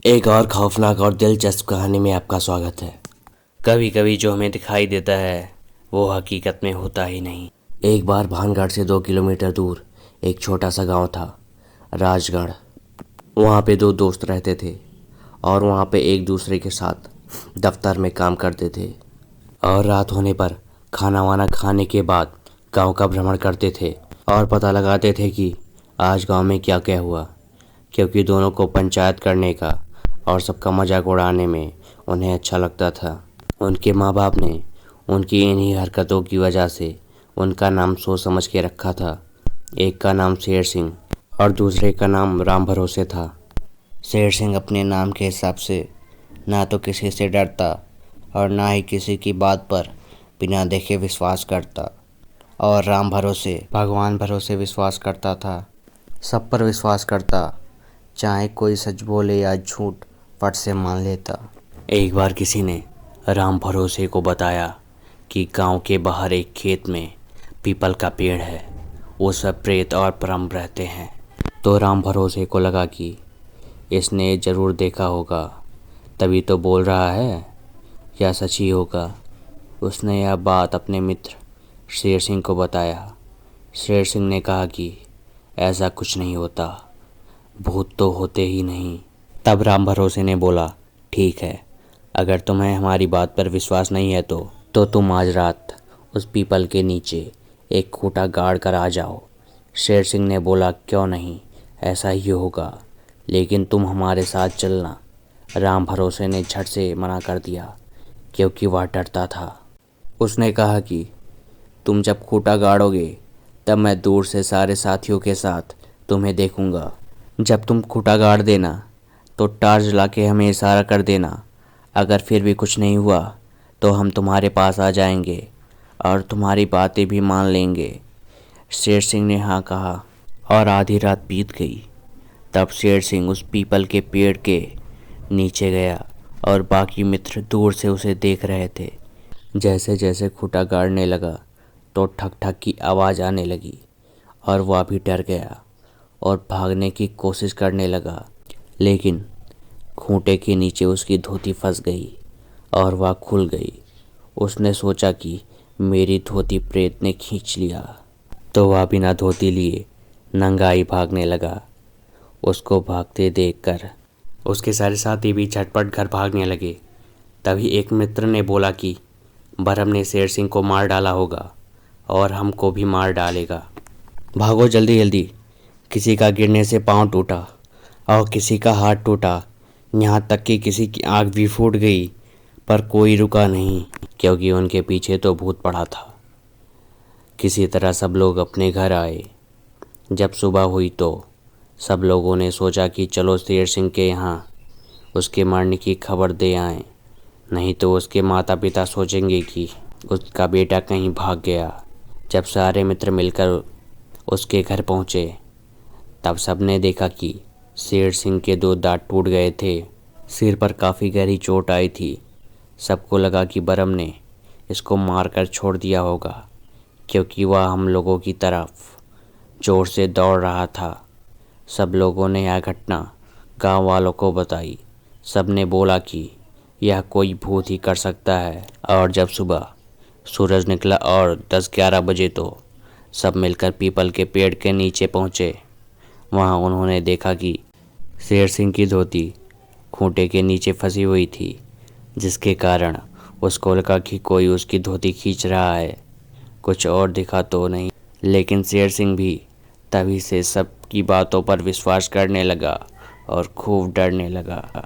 एक और खौफनाक और दिलचस्प कहानी में आपका स्वागत है। कभी कभी जो हमें दिखाई देता है वो हकीकत में होता ही नहीं। एक बार भानगढ़ से 2 किलोमीटर दूर एक छोटा सा गांव था, राजगढ़। वहाँ पे दो दोस्त रहते थे और वहाँ पे एक दूसरे के साथ दफ्तर में काम करते थे और रात होने पर खाना वाना खाने के बाद गांव का भ्रमण करते थे और पता लगाते थे कि आज गांव में क्या क्या हुआ, क्योंकि दोनों को पंचायत करने का और सबका मजाक उड़ाने में उन्हें अच्छा लगता था। उनके माँ बाप ने उनकी इन्हीं हरकतों की वजह से उनका नाम सोच समझ के रखा था। एक का नाम शेर सिंह और दूसरे का नाम राम भरोसे था। शेर सिंह अपने नाम के हिसाब से ना तो किसी से डरता और ना ही किसी की बात पर बिना देखे विश्वास करता, और राम भरोसे भगवान भरोसे विश्वास करता था। सब पर विश्वास करता, चाहे कोई सच बोले या झूठ फट से मान लेता। एक बार किसी ने राम भरोसे को बताया कि गांव के बाहर एक खेत में पीपल का पेड़ है, उस पर प्रेत और ब्रह्म रहते हैं। तो राम भरोसे को लगा कि इसने ज़रूर देखा होगा, तभी तो बोल रहा है, या सच ही होगा। उसने यह बात अपने मित्र शेर सिंह को बताया। शेर सिंह ने कहा कि ऐसा कुछ नहीं होता, भूत तो होते ही नहीं। तब राम भरोसे ने बोला, ठीक है, अगर तुम्हें हमारी बात पर विश्वास नहीं है तो तुम आज रात उस पीपल के नीचे एक खूंटा गाड़ कर आ जाओ। शेर सिंह ने बोला, क्यों नहीं, ऐसा ही होगा, लेकिन तुम हमारे साथ चलना। राम भरोसे ने झट से मना कर दिया, क्योंकि वह डरता था। उसने कहा कि तुम जब खूंटा गाड़ोगे तब मैं दूर से सारे साथियों के साथ तुम्हें देखूंगा। जब तुम खूंटा गाड़ देना तो टार्च जला के हमें इशारा कर देना। अगर फिर भी कुछ नहीं हुआ तो हम तुम्हारे पास आ जाएंगे और तुम्हारी बातें भी मान लेंगे। शेर सिंह ने हाँ कहा और आधी रात बीत गई। तब शेर सिंह उस पीपल के पेड़ के नीचे गया और बाकी मित्र दूर से उसे देख रहे थे। जैसे जैसे खूंटा गाड़ने लगा तो ठक ठक की आवाज़ आने लगी और वह भी डर गया और भागने की कोशिश करने लगा, लेकिन खूंटे के नीचे उसकी धोती फंस गई और वह खुल गई। उसने सोचा कि मेरी धोती प्रेत ने खींच लिया, तो वह बिना धोती लिए नंगा ही भागने लगा। उसको भागते देखकर उसके सारे साथी भी झटपट घर भागने लगे। तभी एक मित्र ने बोला कि बरहम ने शेर सिंह को मार डाला होगा और हमको भी मार डालेगा। भागो जल्दी जल्दी। किसी का गिरने से पाँव टूटा और किसी का हाथ टूटा, यहाँ तक कि किसी की आँख भी फूट गई, पर कोई रुका नहीं, क्योंकि उनके पीछे तो भूत पड़ा था। किसी तरह सब लोग अपने घर आए। जब सुबह हुई तो सब लोगों ने सोचा कि चलो शेर सिंह के यहाँ उसके मरने की खबर दे आएं, नहीं तो उसके माता पिता सोचेंगे कि उसका बेटा कहीं भाग गया। जब सारे मित्र मिलकर उसके घर पहुँचे तब सबने देखा कि शेर सिंह के 2 दांत टूट गए थे, सिर पर काफ़ी गहरी चोट आई थी। सबको लगा कि बरहम ने इसको मारकर छोड़ दिया होगा, क्योंकि वह हम लोगों की तरफ जोर से दौड़ रहा था। सब लोगों ने यह घटना गांव वालों को बताई। सब ने बोला कि यह कोई भूत ही कर सकता है। और जब सुबह सूरज निकला और 10-11 बजे तो सब मिलकर पीपल के पेड़ के नीचे पहुँचे। वहाँ उन्होंने देखा कि शेर सिंह की धोती खूंटे के नीचे फंसी हुई थी, जिसके कारण उसको लगा कि कोई उसकी धोती खींच रहा है। कुछ और दिखा तो नहीं, लेकिन शेर सिंह भी तभी से सबकी बातों पर विश्वास करने लगा और खूब डरने लगा।